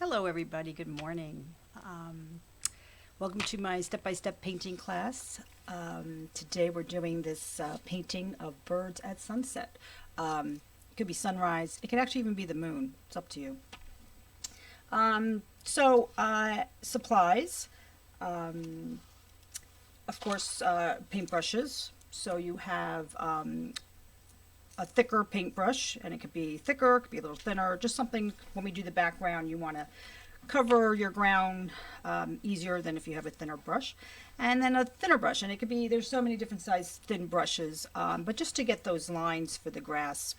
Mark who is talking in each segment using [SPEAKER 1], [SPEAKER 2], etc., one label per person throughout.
[SPEAKER 1] Hello everybody, good morning. Welcome to my step-by-step painting class. Today we're doing this painting of birds at sunset. It could be sunrise, it could actually even be the moon, it's up to you. Supplies, of course, paintbrushes. So you have a thicker paintbrush, and it could be thicker, it could be a little thinner, just something when we do the background you want to cover your ground easier than if you have a thinner brush. And then a thinner brush, and it could be, there's so many different size thin brushes, but just to get those lines for the grass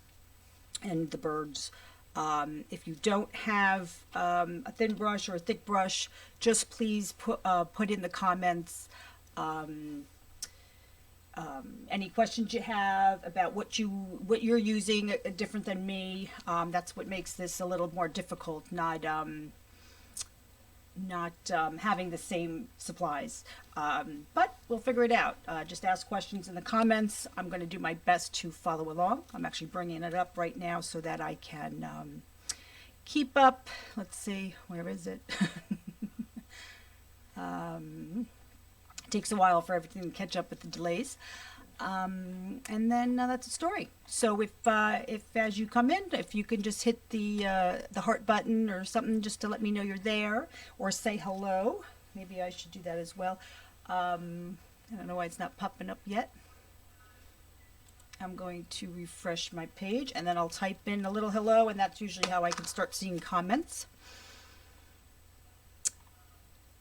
[SPEAKER 1] and the birds. If you don't have a thin brush or a thick brush, just please put in the comments any questions you have about what you're using different than me. That's what makes this a little more difficult, not having the same supplies, but we'll figure it out. Just ask questions in the comments. I'm going to do my best to follow along. I'm actually bringing it up right now so that I can keep up. Let's see, where is it? Takes a while for everything to catch up with the delays, and then that's a story. So if as you come in, if you can just hit the heart button or something just to let me know you're there, or say hello. Maybe I should do that as well. I don't know why it's not popping up yet. I'm going to refresh my page, and then I'll type in a little hello, and that's usually how I can start seeing comments.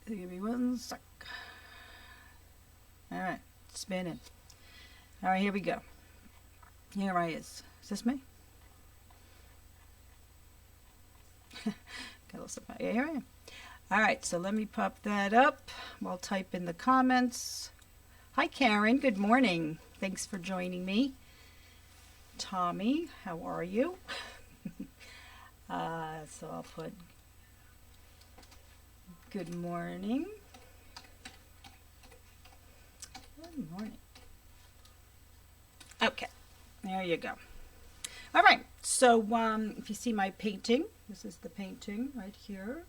[SPEAKER 1] Give me one sec. All right, spinning. All right, here we go. Here I is. Is this me? Got a little stuff. Yeah, here I am. All right, so let me pop that up. We'll type in the comments. Hi, Karen. Good morning. Thanks for joining me. Tommy, how are you? So I'll put good morning. Good morning. Okay, there you go. All right, so if you see my painting, this is the painting right here.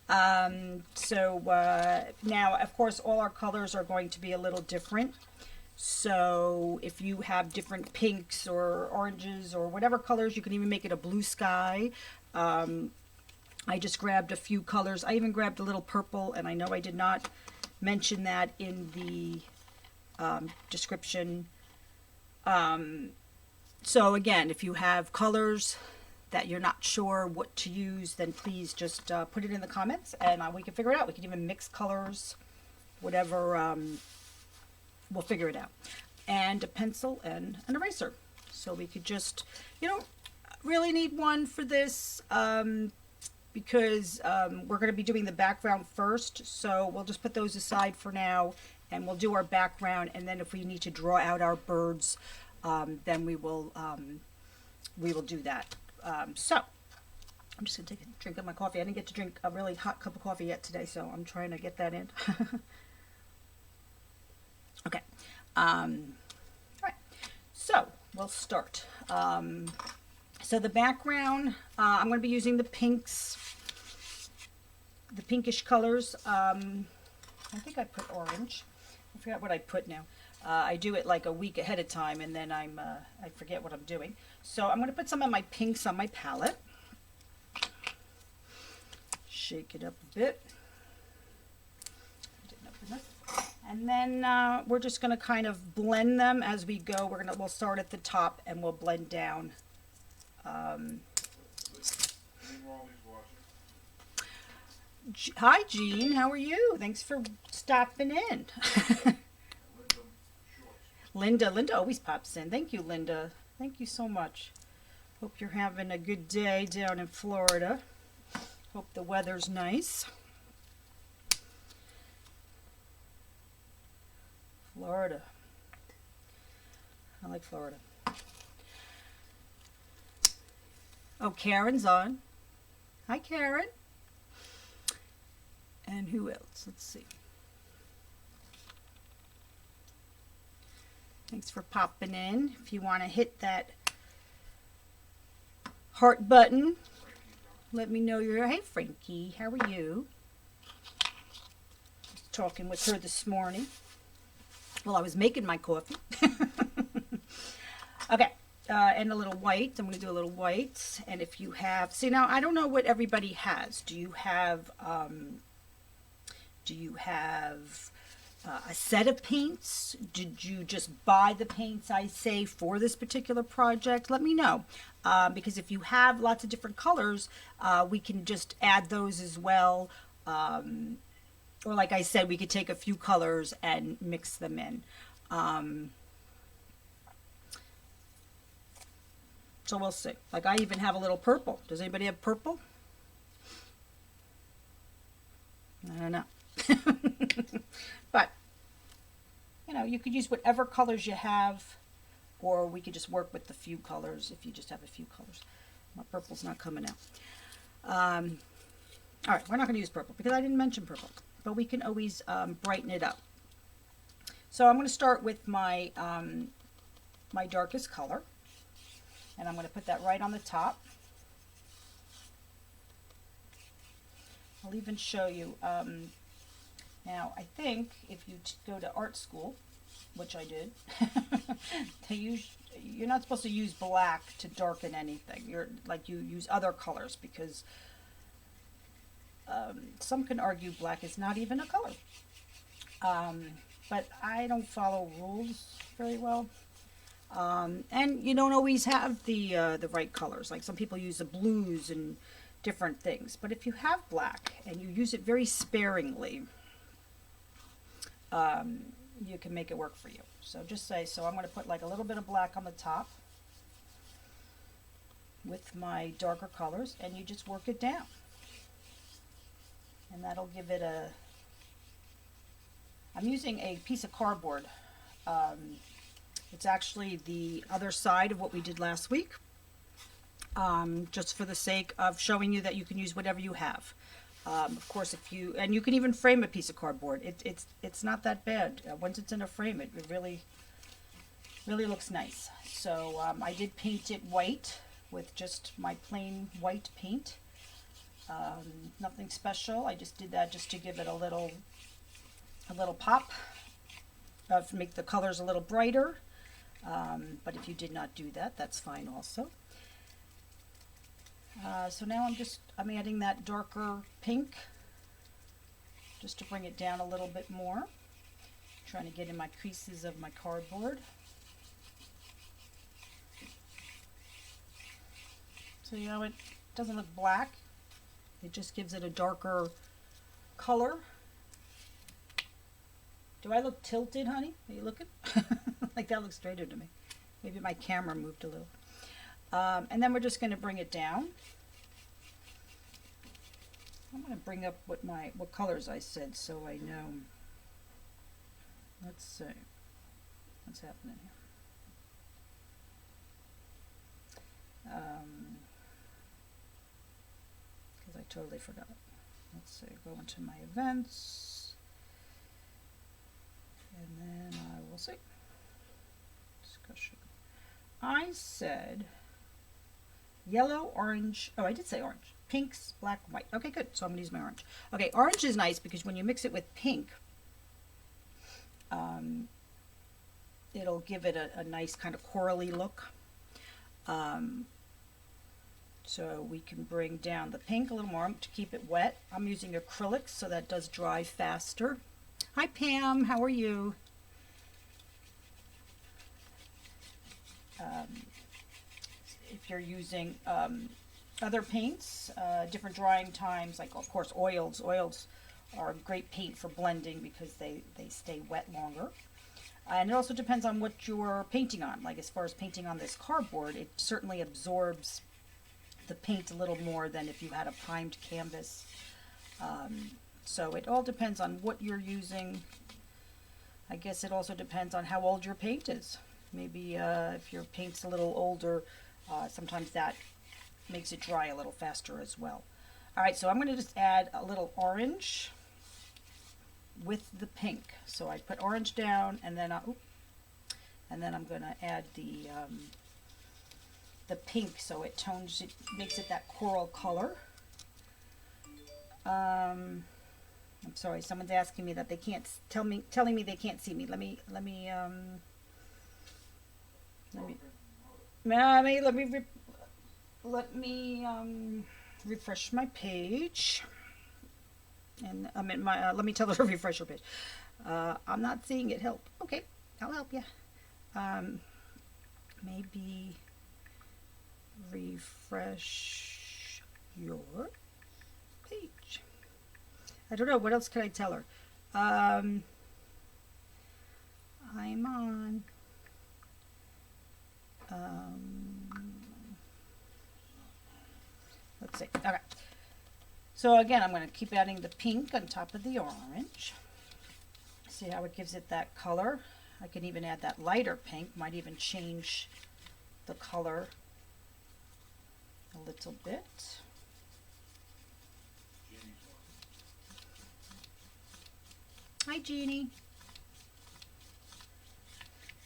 [SPEAKER 1] Now, of course, all our colors are going to be a little different. So if you have different pinks or oranges or whatever colors, you can even make it a blue sky. I just grabbed a few colors. I even grabbed a little purple, and I know I did not mention that in the description. So again, if you have colors that you're not sure what to use, then please just put it in the comments, and we can figure it out. We can even mix colors, whatever. We'll figure it out. And a pencil and an eraser. So we could just, you don't really need one for this, because we're going to be doing the background first, so we'll just put those aside for now, and we'll do our background, and then if we need to draw out our birds, then we will do that. So I'm just going to take a drink of my coffee. I didn't get to drink a really hot cup of coffee yet today, so I'm trying to get that in. Okay. All right. So we'll start. So the background, I'm going to be using the pinks, the pinkish colors. I think I put orange. I forgot what I put now. I do it like a week ahead of time, and then I forget what I'm doing. So I'm going to put some of my pinks on my palette. Shake it up a bit. Didn't open this. And then we're just going to kind of blend them as we go. We'll start at the top and we'll blend down. Hi, Jean. How are you? Thanks for stopping in. Linda always pops in. Thank you, Linda. Thank you so much. Hope you're having a good day down in Florida. Hope the weather's nice. Florida. I like Florida. Oh, Karen's on. Hi, Karen. And who else? Let's see. Thanks for popping in. If you want to hit that heart button, Let me know you're here. Hey, Frankie, how are you? Just talking with her this morning while I was making my coffee. Okay, and a little white. I'm going to do a little white. And if you have, see now, I don't know what everybody has. Do you have a set of paints? Did you just buy the paints, I say, for this particular project? Let me know. Because if you have lots of different colors, we can just add those as well. Or like I said, we could take a few colors and mix them in. So we'll see. Like I even have a little purple. Does anybody have purple? I don't know. But, you know, you could use whatever colors you have, or we could just work with the few colors if you just have a few colors. My purple's not coming out. All right, we're not going to use purple because I didn't mention purple, but we can always brighten it up. So I'm going to start with my, my darkest color, and I'm going to put that right on the top. I'll even show you. Now, I think if you go to art school, which I did, you're not supposed to use black to darken anything. You use other colors because some can argue black is not even a color. But I don't follow rules very well. And you don't always have the right colors. Like some people use the blues and different things. But if you have black and you use it very sparingly, you can make it work for you. So just say, so I'm going to put like a little bit of black on the top with my darker colors, and you just work it down. And that'll give it a, I'm using a piece of cardboard. It's actually the other side of what we did last week, just for the sake of showing you that you can use whatever you have. Of course, if you, and you can even frame a piece of cardboard. It's not that bad. Once it's in a frame, it really looks nice. So I did paint it white with just my plain white paint. Nothing special. I just did that just to give it a little pop, make the colors a little brighter. But if you did not do that, that's fine also. So now I'm adding that darker pink just to bring it down a little bit more. Trying to get in my creases of my cardboard. So you know, it doesn't look black. It just gives it a darker color. Do I look tilted, honey? Are you looking? Like that looks straighter to me. Maybe my camera moved a little. And then we're just going to bring it down. I'm going to bring up what colors I said so I know. Let's see what's happening here. Because I totally forgot. Let's see. Go into my events, and then I will see. Discussion. I said yellow, orange. Oh, I did say orange. Pinks, black, white. Okay, good. So I'm going to use my orange. Okay, orange is nice because when you mix it with pink, it'll give it a nice kind of corally look. So we can bring down the pink a little more to keep it wet. I'm using acrylics, so that does dry faster. Hi, Pam. How are you? If you're using other paints, different drying times, like of course oils are a great paint for blending because they stay wet longer. And it also depends on what you're painting on. Like as far as painting on this cardboard, it certainly absorbs the paint a little more than if you had a primed canvas. So it all depends on what you're using. I guess it also depends on how old your paint is. Maybe if your paint's a little older, sometimes that makes it dry a little faster as well. All right, so I'm going to just add a little orange with the pink. So I put orange down, and then I'm going to add the pink, so it tones it, makes it that coral color. I'm sorry, someone's asking me that they can't telling me they can't see me. Let me refresh my page. And I'm in my, let me tell her to refresh her page. I'm not seeing it. Help. Okay, I'll help you. Maybe refresh your page. I don't know. What else can I tell her? I'm on. Let's see. Okay. So again, I'm going to keep adding the pink on top of the orange. See how it gives it that color. I can even add that lighter pink. Might even change the color a little bit. Hi, Jeannie.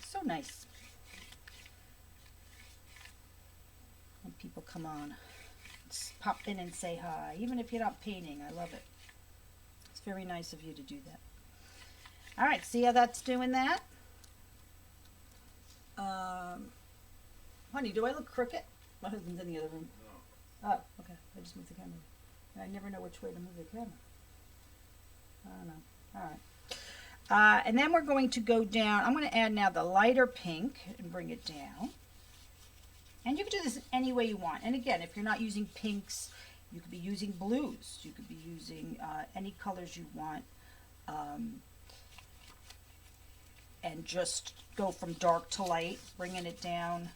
[SPEAKER 1] So nice when people come on. Just pop in and say hi, even if you're not painting. I love it. It's very nice of you to do that. All right, see how that's doing that? Honey, do I look crooked? My husband's in the other room. No. Oh, okay. I just moved the camera. And I never know which way to move the camera. I don't know. All right. And then we're going to go down. I'm going to add now the lighter pink and bring it down. And you can do this any way you want. And again, if you're not using pinks, you could be using blues. You could be using any colors you want. And just go from dark to light, bringing it down,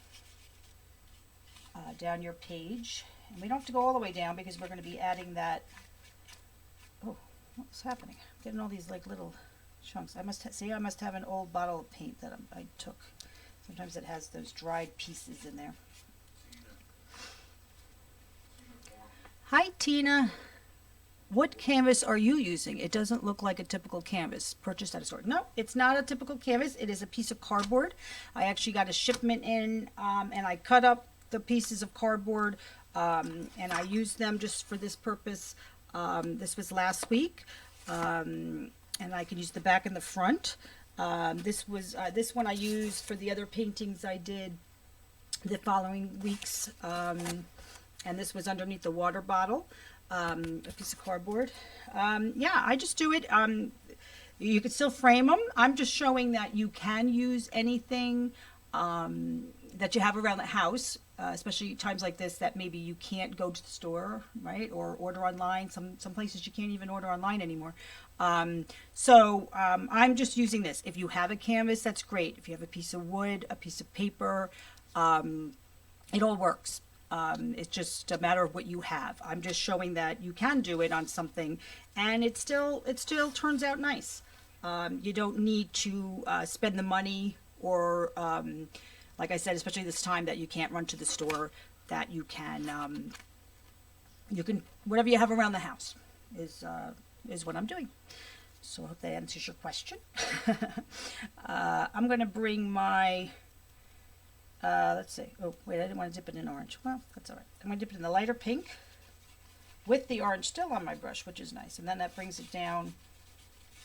[SPEAKER 1] down your page. And we don't have to go all the way down because we're going to be adding that. Oh, what's happening? I'm getting all these like little chunks. I must have an old bottle of paint that I took. Sometimes it has those dried pieces in there. Hi, Tina. What canvas are you using? It doesn't look like a typical canvas purchased at a store. No, it's not a typical canvas. It is a piece of cardboard. I actually got a shipment in, and I cut up the pieces of cardboard, and I used them just for this purpose. This was last week, and I could use the back and the front. This one I used for the other paintings I did the following weeks, and this was underneath the water bottle. A piece of cardboard. Yeah, I just do it. You could still frame them. I'm just showing that you can use anything that you have around the house, especially times like this that maybe you can't go to the store, right? Or order online. Some places you can't even order online anymore. So I'm just using this. If you have a canvas, that's great. If you have a piece of wood, a piece of paper, it all works. It's just a matter of what you have. I'm just showing that you can do it on something, and it still turns out nice. You don't need to spend the money, or like I said, especially this time that you can't run to the store. That you can whatever you have around the house is what I'm doing. So I hope that answers your question. I'm going to bring my. Let's see. Oh, wait, I didn't want to dip it in orange. Well, that's all right. I'm going to dip it in the lighter pink with the orange still on my brush, which is nice. And then that brings it down.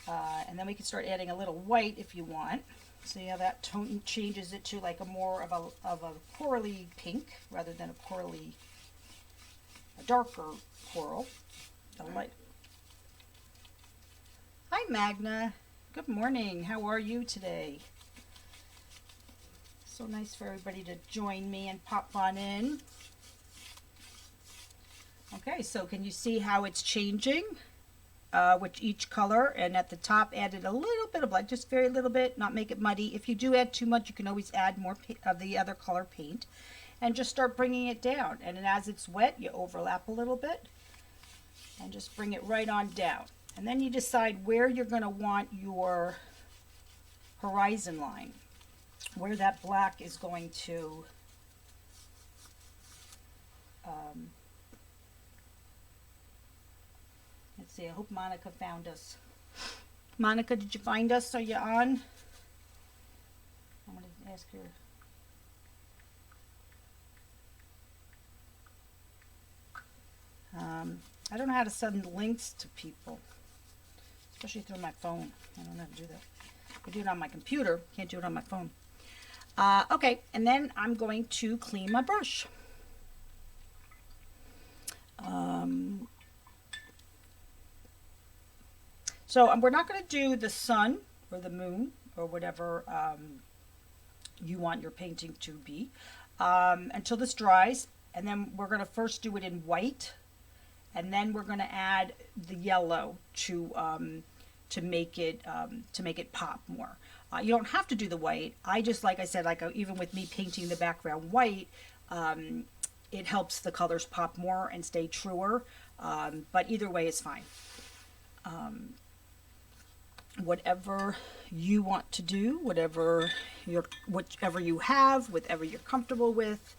[SPEAKER 1] And then we can start adding a little white if you want. See how that tone changes it to like a more of a corally pink rather than a darker coral. Light. Hi, Magna. Good morning. How are you today? So nice for everybody to join me and pop on in. Okay, so can you see how it's changing with each color? And at the top added a little bit of black, just very little bit, not make it muddy. If you do add too much, you can always add more of the other color paint and just start bringing it down. And then as it's wet, you overlap a little bit and just bring it right on down. And then you decide where you're going to want your horizon line, where that black is going to let's see, I hope Monica found us. Monica, did you find us? Are you on? I'm going to ask her. I don't know how to send links to people, especially through my phone. I don't know how to do that. I do it on my computer, can't do it on my phone. Okay, and then I'm going to clean my brush. So we're not going to do the sun or the moon or whatever you want your painting to be until this dries. And then we're going to first do it in white, and then we're going to add the yellow to make it pop more. You don't have to do the white. I just, like I said, even with me painting the background white, it helps the colors pop more and stay truer. But either way is fine. Whatever you want to do, whatever you have, whatever you're comfortable with,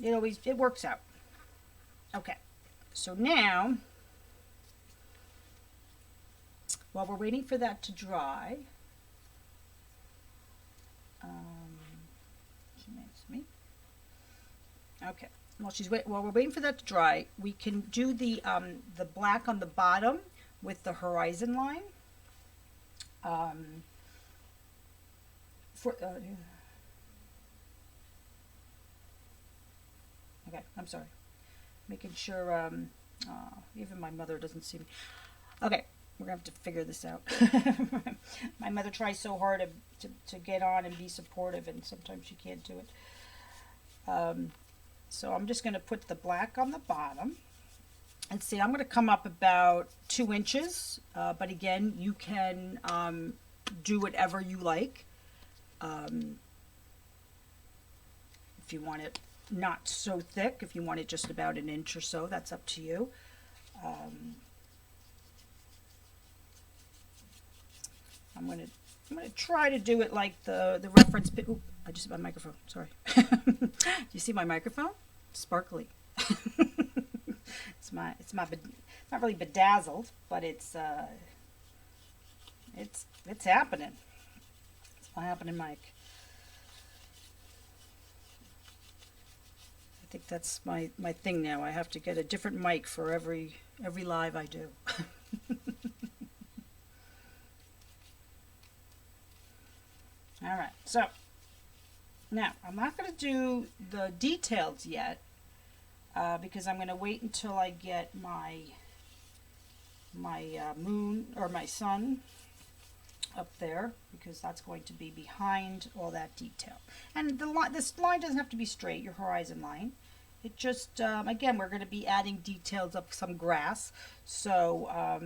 [SPEAKER 1] it works out. Okay, so now, while we're waiting for that to dry, she makes me. Okay. While we're waiting for that to dry, we can do the black on the bottom with the horizon line. Okay, I'm sorry. Making sure, even my mother doesn't see me. Okay, we're going to have to figure this out. My mother tries so hard to get on and be supportive, and sometimes she can't do it. So I'm just going to put the black on the bottom. And see, I'm going to come up about 2 inches. But again, you can do whatever you like. If you want it not so thick, if you want it just about 1 inch or so, that's up to you. I'm going to try to do it like the reference. Oop, I just hit my microphone. Sorry. You see my microphone? Sparkly. It's not really bedazzled, but it's happening. It's not happening, Mike. I think that's my thing now. I have to get a different mic for every live I do. All right, so now I'm not going to do the details yet because I'm going to wait until I get my moon or my sun up there, because that's going to be behind all that detail. And this line doesn't have to be straight, your horizon line. It just, again, we're going to be adding details of some grass, so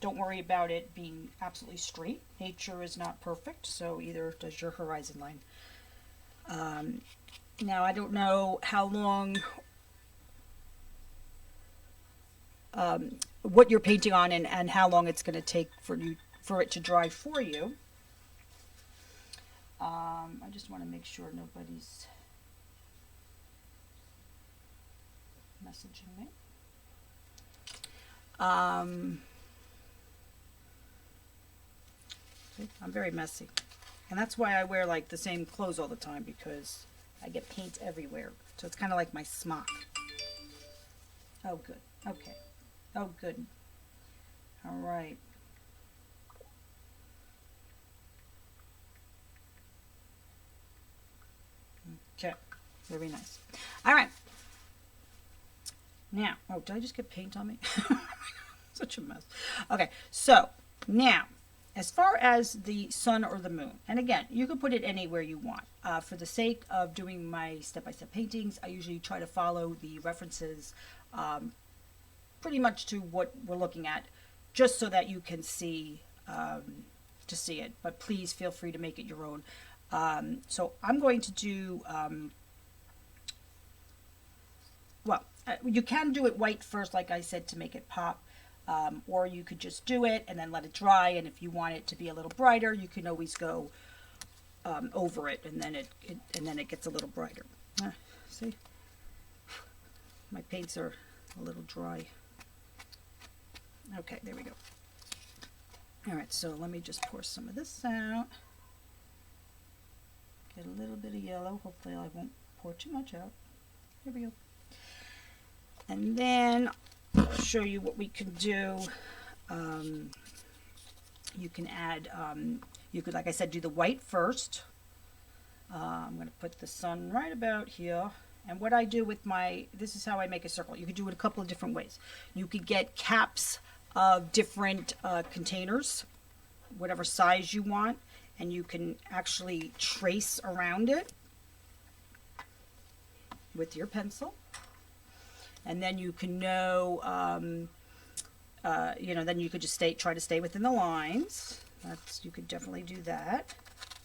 [SPEAKER 1] don't worry about it being absolutely straight. Nature is not perfect, so either does your horizon line. Now, I don't know how long, what you're painting on and how long it's going to take for it to dry for you. I just want to make sure nobody's messaging me. I'm very messy, and that's why I wear like the same clothes all the time, because I get paint everywhere. So it's kind of like my smock. Oh, good. Okay. Oh, good. All right. Okay. Very nice. All right. Now, oh, did I just get paint on me? Such a mess. Okay, so now, as far as the sun or the moon, and again, you can put it anywhere you want. For the sake of doing my step-by-step paintings, I usually try to follow the references pretty much to what we're looking at, just so that you can see it. But please feel free to make it your own. So I'm going to do, you can do it white first, like I said, to make it pop. Or you could just do it and then let it dry, and if you want it to be a little brighter, you can always go over it, and then it gets a little brighter. See, my paints are a little dry. Okay, there we go. All right, so let me just pour some of this out. Get a little bit of yellow. Hopefully I won't pour too much out. Here we go. And then I'll show you what we can do. You can add, you could, like I said, do the white first. I'm going to put the sun right about here. And what I do with my, this is how I make a circle. You could do it a couple of different ways. You could get caps of different containers, whatever size you want, and you can actually trace around it with your pencil. And then you can know, then you could just try to stay within the lines. You could definitely do that.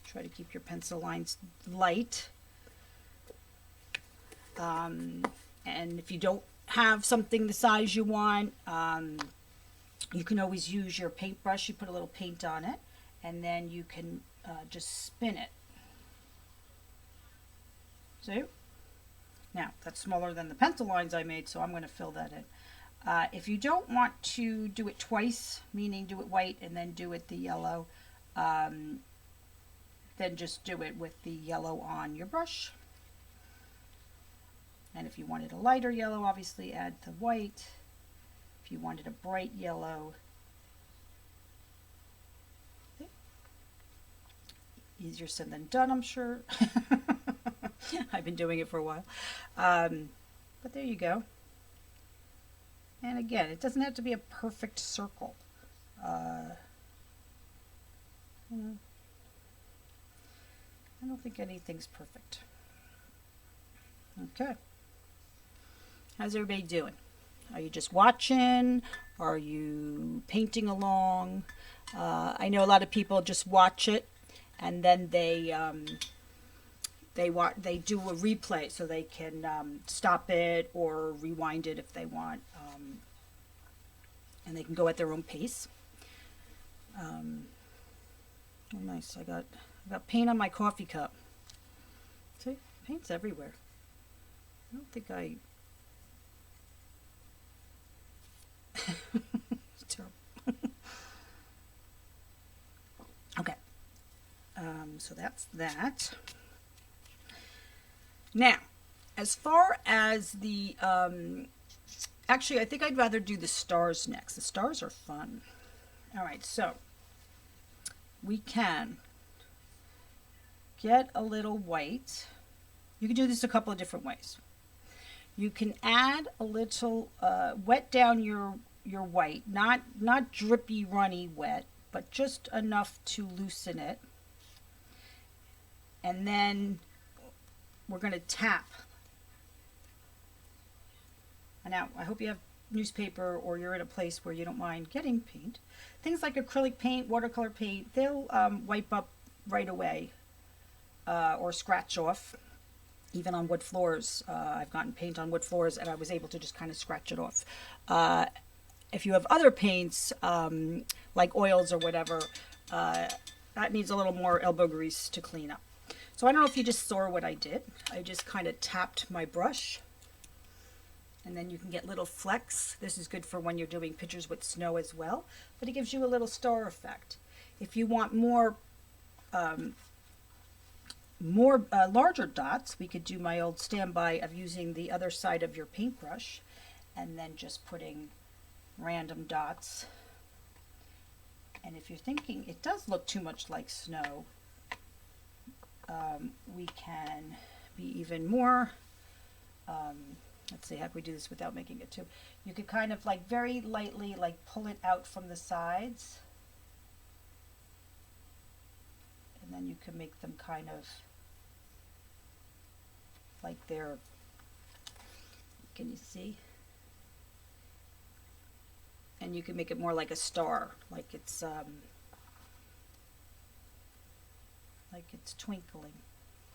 [SPEAKER 1] Try to keep your pencil lines light. And if you don't have something the size you want, you can always use your paintbrush. You put a little paint on it, and then you can just spin it. See? Now, that's smaller than the pencil lines I made, so I'm going to fill that in. If you don't want to do it twice, meaning do it white and then do it the yellow, then just do it with the yellow on your brush. And if you wanted a lighter yellow, obviously add the white. If you wanted a bright yellow, easier said than done, I'm sure. I've been doing it for a while. But there you go. And again, it doesn't have to be a perfect circle. I don't think anything's perfect. Okay. How's everybody doing? Are you just watching? Are you painting along? I know a lot of people just watch it and then they do a replay so they can stop it or rewind it if they want, and they can go at their own pace. Oh, nice! I got paint on my coffee cup. See, paint's everywhere. I don't think I. It's terrible. Okay. So that's that. Now, as far as the, actually, I think I'd rather do the stars next. The stars are fun. All right, so we can get a little white. You can do this a couple of different ways. You can add a little, wet down your white, not drippy, runny wet, but just enough to loosen it. And then we're going to tap. Now, I hope you have newspaper or you're in a place where you don't mind getting paint. Things like acrylic paint, watercolor paint, they'll wipe up right away or scratch off. Even on wood floors, I've gotten paint on wood floors and I was able to just kind of scratch it off. If you have other paints, like oils or whatever, that needs a little more elbow grease to clean up. So I don't know if you just saw what I did. I just kind of tapped my brush, and then you can get little flecks. This is good for when you're doing pictures with snow as well, but it gives you a little star effect. If you want more larger dots, we could do my old standby of using the other side of your paintbrush and then just putting random dots. And if you're thinking it does look too much like snow, we can be even more, let's see, how can we do this without making it too, you could kind of like very lightly like pull it out from the sides, and then you can make them kind of like they're, can you see? And you can make it more like a star, like it's twinkling.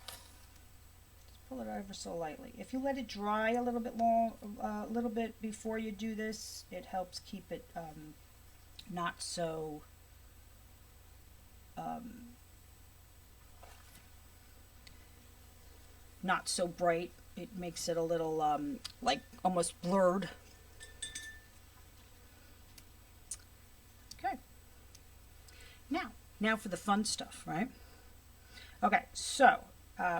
[SPEAKER 1] Just pull it ever so lightly. If you let it dry a little bit before you do this, it helps keep it not so bright. It makes it a little like almost blurred. Okay. Now for the fun stuff, right? Okay, so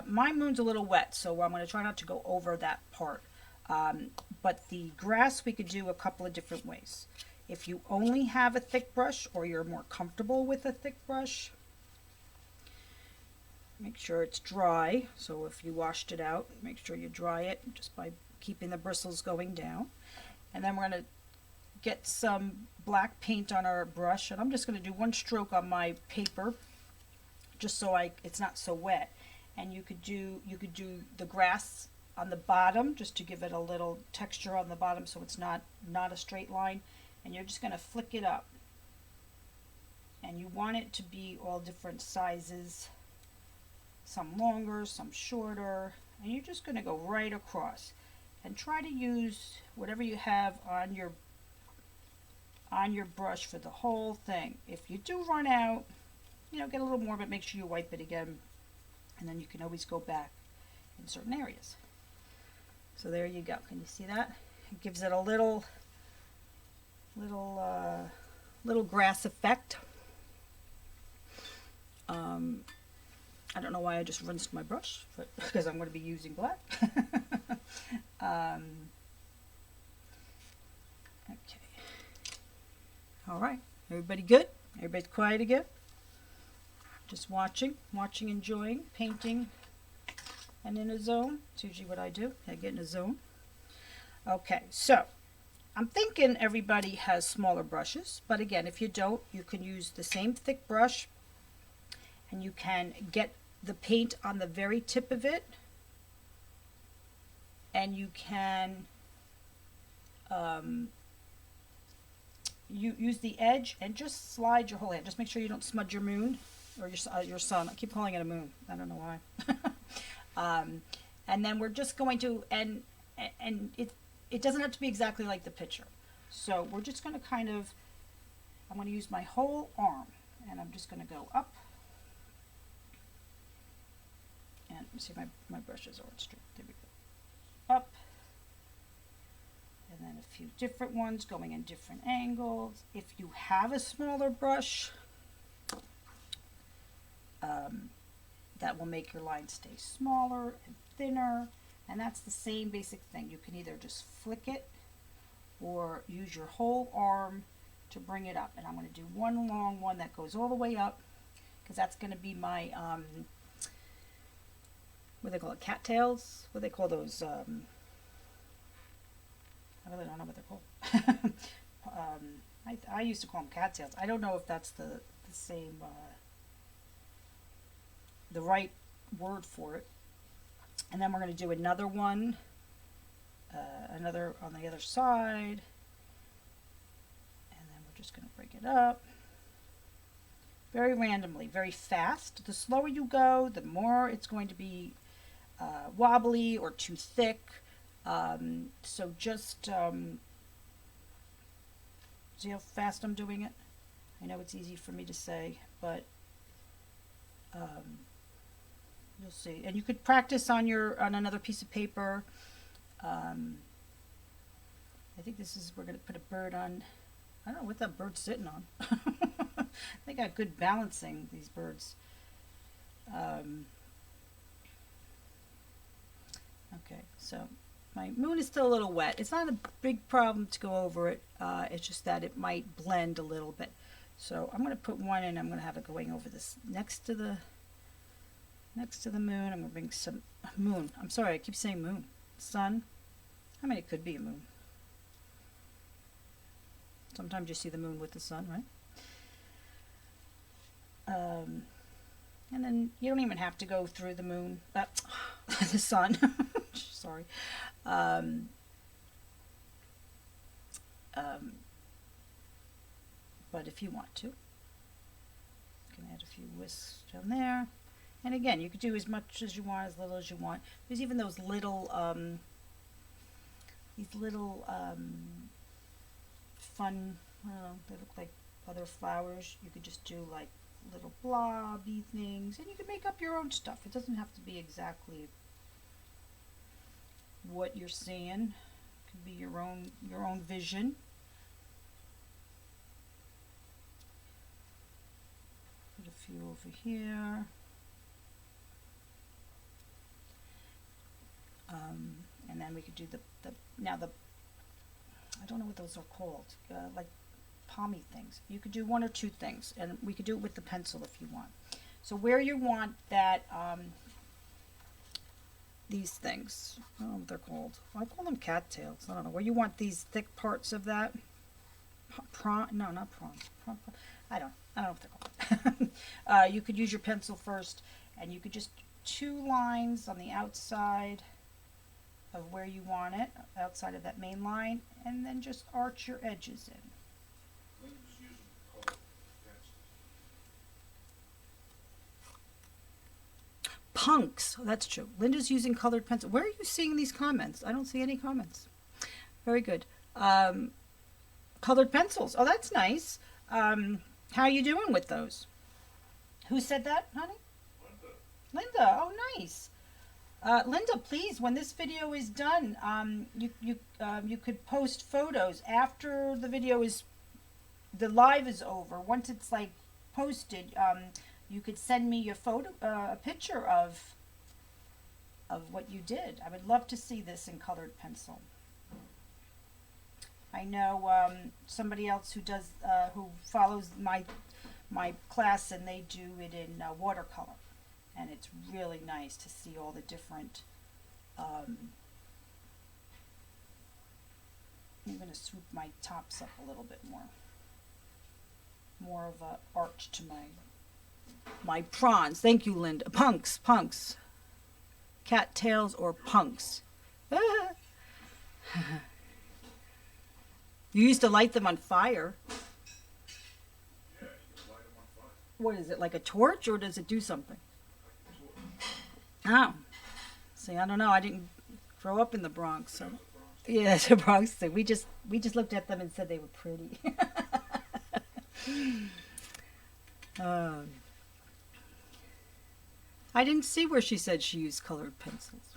[SPEAKER 1] my moon's a little wet, so I'm going to try not to go over that part. But the grass we could do a couple of different ways. If you only have a thick brush or you're more comfortable with a thick brush, make sure it's dry. So if you washed it out, make sure you dry it just by keeping the bristles going down. And then we're going to get some black paint on our brush, and I'm just going to do one stroke on my paper just so it's not so wet. And you could do the grass on the bottom just to give it a little texture on the bottom so it's not a straight line. And you're just going to flick it up, and you want it to be all different sizes, some longer, some shorter, and you're just going to go right across and try to use whatever you have on your brush for the whole thing. If you do run out, get a little more, but make sure you wipe it again, and then you can always go back in certain areas. So there you go. Can you see that? It gives it a little grass effect. I don't know why I just rinsed my brush, but because I'm going to be using black. Okay. All right. Everybody good? Everybody's quiet again? Just watching, enjoying, painting, and in a zone. It's usually what I do. I get in a zone. Okay, so I'm thinking everybody has smaller brushes, but again, if you don't, you can use the same thick brush, and you can get the paint on the very tip of it, and you can you use the edge and just slide your whole hand. Just make sure you don't smudge your moon or your sun. I keep calling it a moon. I don't know why. And then we're just going to, and it doesn't have to be exactly like the picture. So we're just going to I'm going to use my whole arm, and I'm just going to go up. And see, my brushes aren't straight. There we go. Up. And then a few different ones going in different angles. If you have a smaller brush, that will make your line stay smaller and thinner. And that's the same basic thing. You can either just flick it or use your whole arm to bring it up. And I'm going to do one long one that goes all the way up, because that's going to be my, what do they call it, cattails? What do they call those? I really don't know what they're called. I used to call them cattails. I don't know if that's the same, the right word for it. And then we're going to do another one, another on the other side. And then we're just going to break it up. Very randomly, very fast. The slower you go, the more it's going to be wobbly or too thick. So just see how fast I'm doing it? I know it's easy for me to say, but you'll see. And you could practice on another piece of paper. I think we're going to put a bird on. I don't know what that bird's sitting on. They got good balancing, these birds. Okay, so my moon is still a little wet. It's not a big problem to go over it. It's just that it might blend a little bit. So I'm going to put one in. I'm going to have it going over this next to the moon. I'm going to bring some moon. I'm sorry, I keep saying moon. Sun. I mean, it could be a moon. Sometimes you see the moon with the sun, right? And then you don't even have to go through the moon, the sun. Sorry. But if you want to, you can add a few whisks down there. And again, you could do as much as you want, as little as you want. There's even those little, fun, I don't know, they look like other flowers. You could just do like little blobby things, and you can make up your own stuff. It doesn't have to be exactly what you're seeing. It could be your own vision. Put a few over here. And then we could do now the, I don't know what those are called, like palmy things. You could do one or two things, and we could do it with the pencil if you want. So where you want that, these things, I don't know what they're called. I call them cattails. I don't know. Where you want these thick parts of that, prawn, no, not prawn. I don't know what they're called. You could use your pencil first, and you could just two lines on the outside of where you want it, outside of that main line, and then just arch your edges in. Punks. Oh, that's true. Linda's using colored pencil. Where are you seeing these comments? I don't see any comments. Very good. Colored pencils. Oh, that's nice. How are you doing with those? Who said that, honey? Linda. Oh, nice. Linda, please, when this video is done, you could post photos after the video the live is over. Once it's like posted, you could send me your photo, a picture of what you did. I would love to see this in colored pencil. I know somebody else who does, who follows my class, and they do it in watercolor, and it's really nice to see all the different. I'm going to swoop my tops up a little bit more of a arch to my prawns. Thank you, Linda. Punks. Cattails or punks. You used to light them on fire. Yeah, you can light them on fire. What is it, like a torch, or does it do something? Like a torch. Oh. See, I don't know. I didn't grow up in the Bronx. So. Yeah, it's a Bronx thing. We just looked at them and said they were pretty. I didn't see where she said she used colored pencils.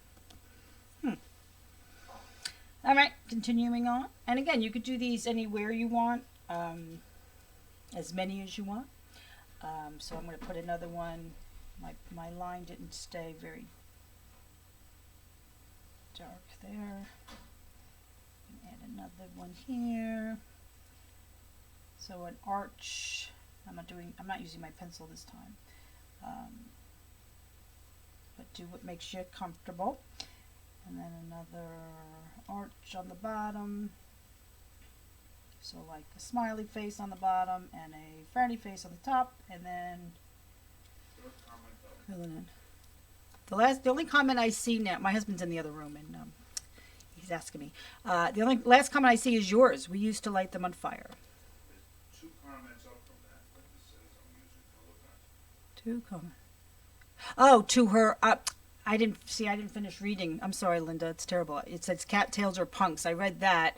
[SPEAKER 1] All right, continuing on. And again, you could do these anywhere you want, as many as you want. So I'm going to put another one. My line didn't stay very dark there. Add another one here. So an arch. I'm not using my pencil this time. But do what makes you comfortable. And then another arch on the bottom. So like a smiley face on the bottom and a frowny face on the top, and then fill it in. The only comment I see now, my husband's in the other room and he's asking me. The only last comment I see is yours. We used to light them on fire.
[SPEAKER 2] There's 2 comments up from that. Linda says I'm using color pencil.
[SPEAKER 1] 2 comments. Oh, to her. I didn't finish reading. I'm sorry, Linda. It's terrible. It says cattails or punks. I read that,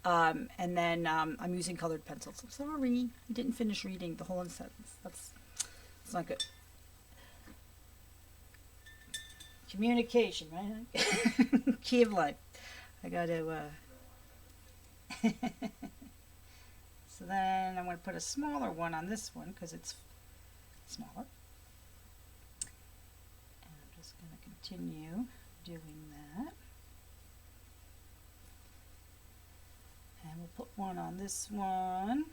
[SPEAKER 1] and then I'm using colored pencils. I'm sorry. I didn't finish reading the whole sentence. That's not good. Communication, right? Key of life. I got to. So then I'm going to put a smaller one on this one because it's smaller. Going to continue doing that, and we'll put one on this one.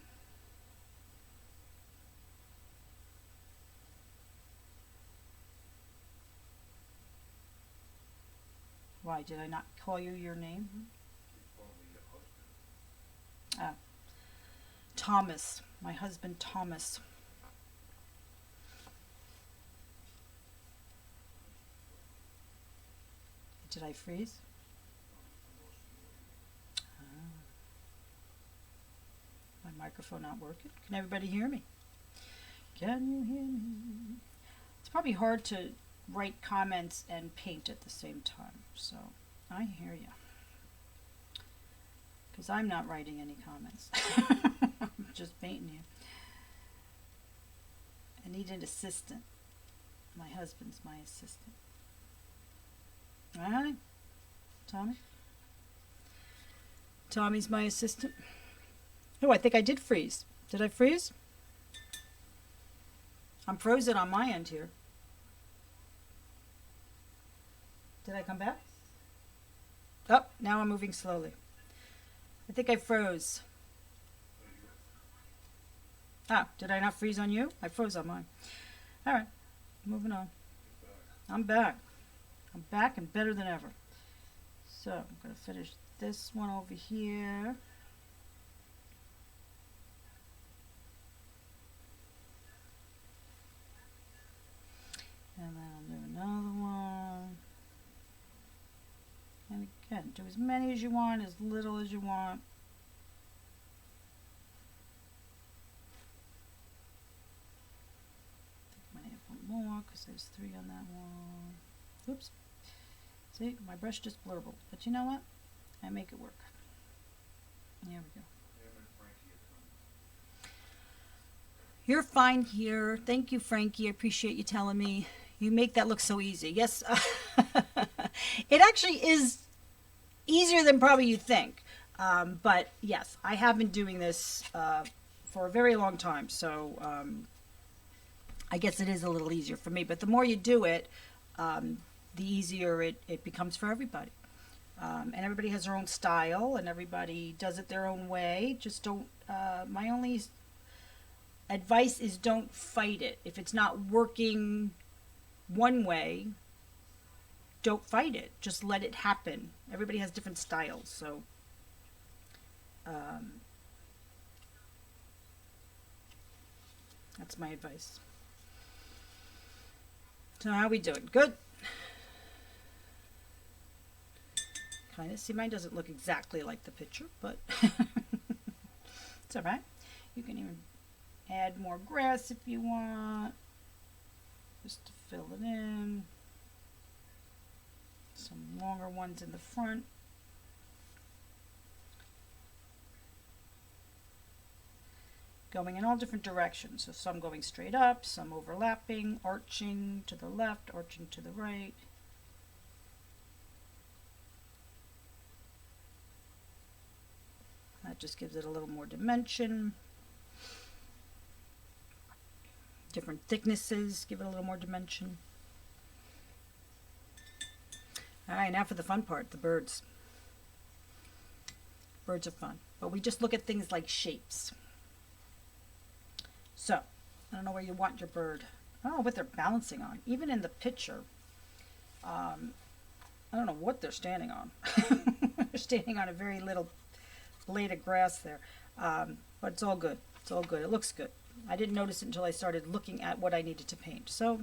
[SPEAKER 1] Why did I not call you your name? Thomas, my husband Thomas. Did I freeze? My microphone not working? Can everybody hear me? Can you hear me? It's probably hard to write comments and paint at the same time, so I hear you. Because I'm not writing any comments. I'm just painting you. I need an assistant. My husband's my assistant. All right, Tommy. Tommy's my assistant. Oh, I think I did freeze. Did I freeze? I'm frozen on my end here. Did I come back? Oh, now I'm moving slowly. I think I froze. Ah, did I not freeze on you? I froze on mine. All right, moving on. I'm back. I'm back and better than ever. So I'm going to finish this one over here. And then I'll do another one. And again, do as many as you want, as little as you want. I might have one more because there's 3 on that one. Oops. See, my brush just blurbled. But you know what? I make it work. There we go. You're fine here. Thank you, Frankie. I appreciate you telling me. You make that look so easy. Yes, it actually is easier than probably you think. But yes, I have been doing this for a very long time. So I guess it is a little easier for me. But the more you do it, the easier it becomes for everybody. And everybody has their own style, and everybody does it their own way. Just don't, my only advice is don't fight it. If it's not working one way, don't fight it. Just let it happen. Everybody has different styles, so that's my advice. So how are we doing? Good. Kind of. See, mine doesn't look exactly like the picture, but it's all right. You can even add more grass if you want, just to fill it in. Some longer ones in the front. Going in all different directions. So some going straight up, some overlapping, arching to the left, arching to the right. That just gives it a little more dimension. Different thicknesses give it a little more dimension. All right, now for the fun part, the birds. Birds are fun, but we just look at things like shapes. So, I don't know where you want your bird. I don't know what they're balancing on. Even in the picture, I don't know what they're standing on. They're standing on a very little blade of grass there, but it's all good. It's all good. It looks good. I didn't notice it until I started looking at what I needed to paint, so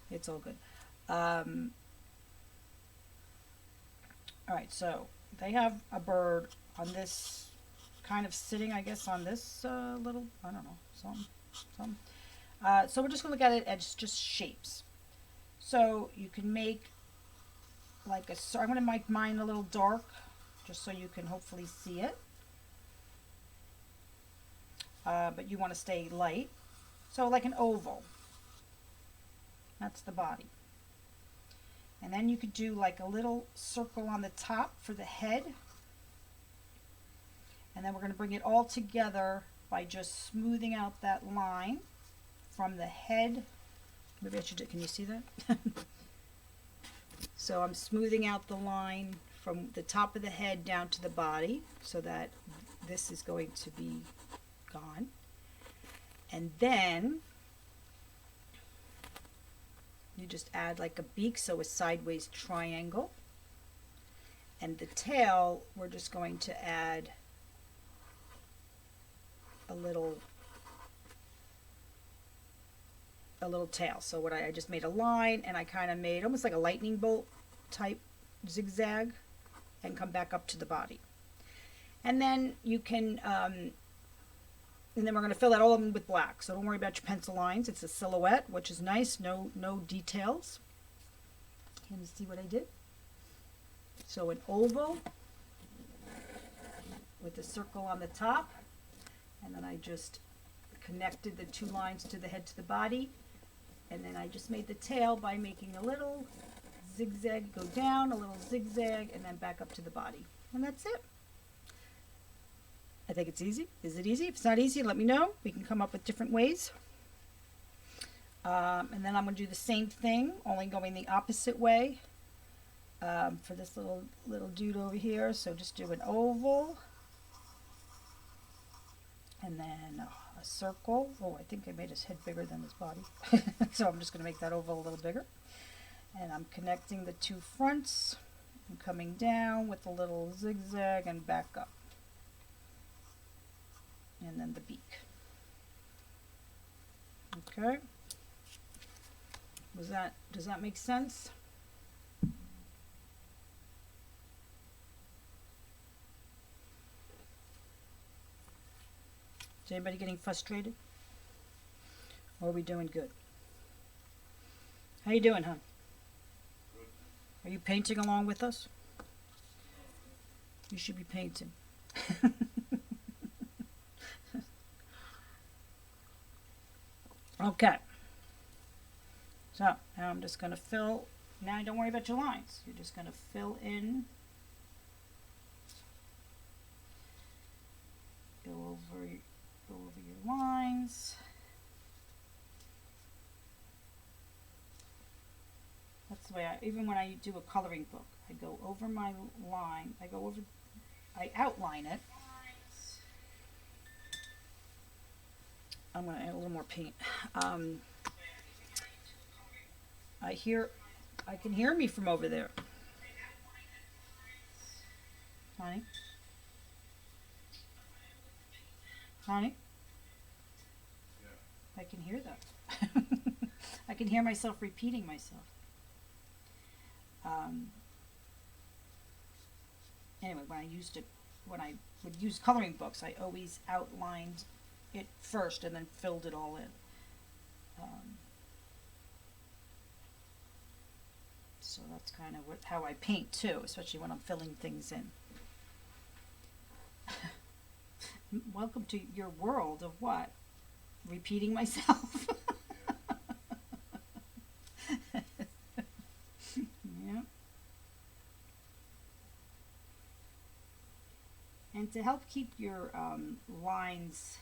[SPEAKER 1] it's all good. All right, so they have a bird on this, kind of sitting, I guess, on this little, I don't know, something. So we're just going to look at it as just shapes. So you can make like a, so I'm going to make mine a little dark, just so you can hopefully see it. But you want to stay light. So like an oval. That's the body. And then you could do like a little circle on the top for the head. And then we're going to bring it all together by just smoothing out that line from the head. Maybe I should do, can you see that? So I'm smoothing out the line from the top of the head down to the body so that this is going to be gone. And then you just add like a beak, so a sideways triangle. And the tail, we're just going to add a little tail. So what I just made a line, and I kind of made almost like a lightning bolt type zigzag and come back up to the body. And then you can and then we're going to fill that all in with black. So don't worry about your pencil lines. It's a silhouette, which is nice. No details. Can you see what I did? So an oval with a circle on the top. And then I just connected the two lines to the head to the body. And then I just made the tail by making a little zigzag go down, a little zigzag, and then back up to the body. And that's it. I think it's easy. Is it easy? If it's not easy, let me know. We can come up with different ways. And then I'm going to do the same thing, only going the opposite way. for this little dude over here. So just do an oval, and then a circle. Oh, I think I made his head bigger than his body. So I'm just going to make that oval a little bigger. And I'm connecting the two fronts and coming down with a little zigzag and back up. And then the beak. Okay. Does that make sense? Is anybody getting frustrated? Or are we doing good? How you doing, hon? Are you painting along with us? You should be painting. Okay. So now I'm just going to fill. Now don't worry about your lines. You're just going to fill in. Go over your lines. That's the way even when I do a coloring book, I go over my line. I outline it. I'm going to add a little more paint. I can hear me from over there. Honey? Honey?
[SPEAKER 2] Yeah.
[SPEAKER 1] I can hear that. I can hear myself repeating myself. Anyway, when I would use coloring books, I always outlined it first and then filled it all in. So that's kind of how I paint too, especially when I'm filling things in. Welcome to your world of what? Repeating myself. Yeah. And to help keep your lines,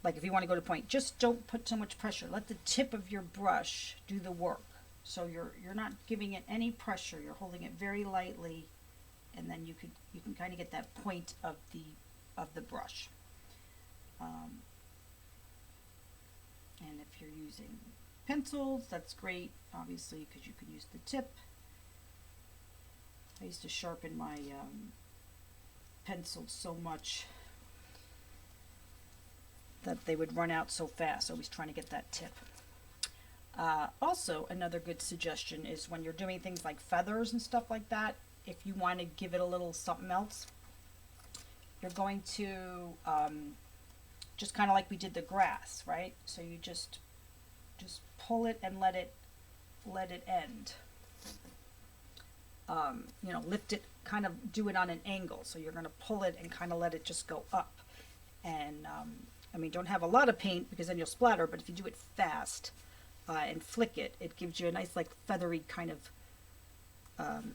[SPEAKER 1] like if you want to go to point, just don't put so much pressure. Let the tip of your brush do the work. So you're not giving it any pressure. You're holding it very lightly, and then you can kind of get that point of the brush. And if you're using pencils, that's great, obviously, because you can use the tip. I used to sharpen my pencils so much that they would run out so fast. Always trying to get that tip. Also, another good suggestion is when you're doing things like feathers and stuff like that, if you want to give it a little something else, you're going to just kind of like we did the grass, right? So you just pull it and let it end. You know, lift it, kind of do it on an angle. So you're going to pull it and kind of let it just go up. And I mean, don't have a lot of paint because then you'll splatter, but if you do it fast and flick it, it gives you a nice like feathery kind of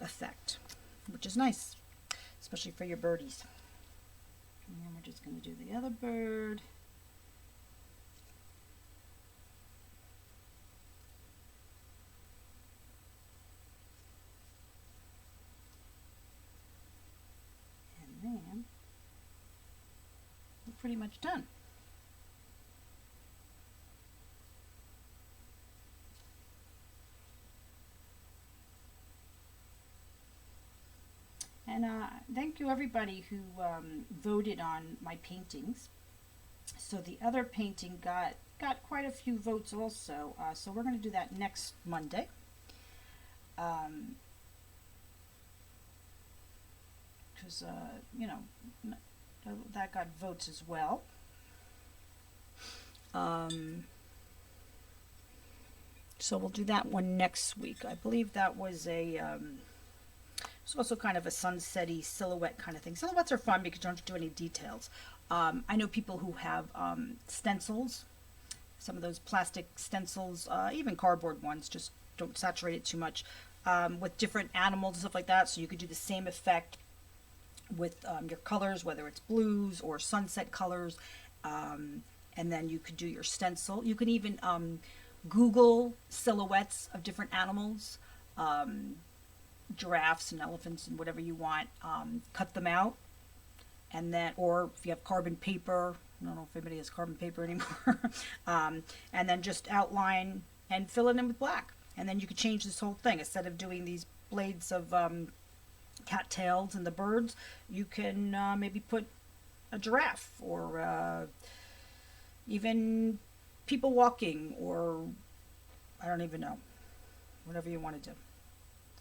[SPEAKER 1] effect, which is nice, especially for your birdies. And then we're just going to do the other bird. And then we're pretty much done. And thank you everybody who voted on my paintings. So the other painting got quite a few votes also. So we're going to do that next Monday. Because, you know, that got votes as well. So we'll do that one next week. I believe that was it's also kind of a sunset-y silhouette kind of thing. Silhouettes are fun because you don't have to do any details. I know people who have stencils, some of those plastic stencils, even cardboard ones, just don't saturate it too much, with different animals and stuff like that. So you could do the same effect with your colors, whether it's blues or sunset colors, and then you could do your stencil. You can even Google silhouettes of different animals. giraffes and elephants and whatever you want, cut them out, and then, or if you have carbon paper, I don't know if anybody has carbon paper anymore, and then just outline and fill it in with black. And then you could change this whole thing. Instead of doing these blades of cattails and the birds, you can maybe put a giraffe, or even people walking, or I don't even know, whatever you want to do.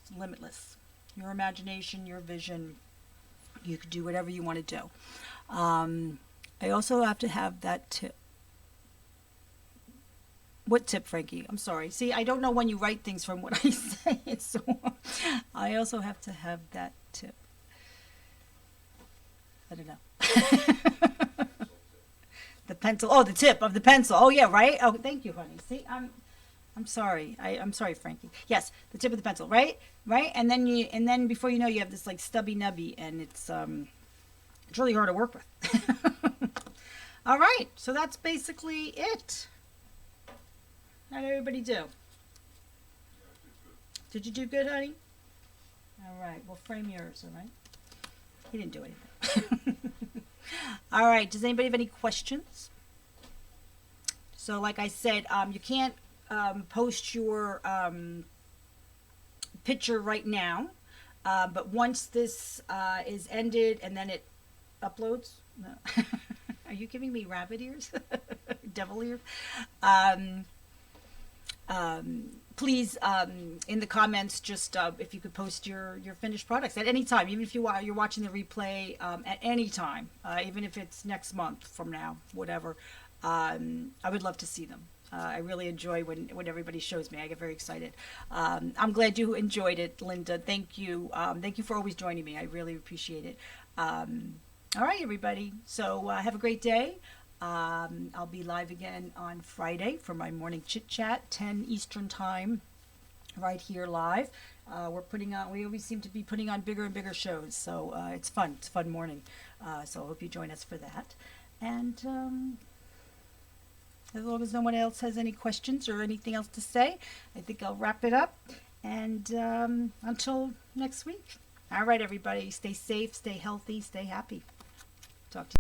[SPEAKER 1] It's limitless. Your imagination, your vision, you could do whatever you want to do. I also have to have that tip. What tip, Frankie? I'm sorry. See, I don't know when you write things from what I say. So I also have to have that tip. I don't know. The pencil. Oh, the tip of the pencil. Oh, yeah, right. Oh, thank you, honey. See, I'm sorry. I'm sorry, Frankie. Yes, the tip of the pencil. Right, right. And then before you know, you have this like stubby nubby, and it's really hard to work with. All right. So that's basically it. How did everybody do? Did you do good, honey? All right. Well, frame yours. All right. He didn't do anything. All right. Does anybody have any questions? So, like I said, you can't post your picture right now, but once this is ended and then it uploads. No. Are you giving me rabbit ears? Devil ears? Please, in the comments, just if you could post your finished products at any time, even if you're watching the replay at any time, even if it's next month from now, whatever. I would love to see them. I really enjoy when everybody shows me. I get very excited. I'm glad you enjoyed it, Linda. Thank you. Thank you for always joining me. I really appreciate it. All right, everybody. So have a great day. I'll be live again on Friday for my morning chit chat, 10 Eastern time, right here live. We always seem to be putting on bigger and bigger shows, so it's fun. It's a fun morning. So I hope you join us for that. And as long as no one else has any questions or anything else to say, I think I'll wrap it up. And until next week. All right, everybody, stay safe, stay healthy, stay happy. Talk to you.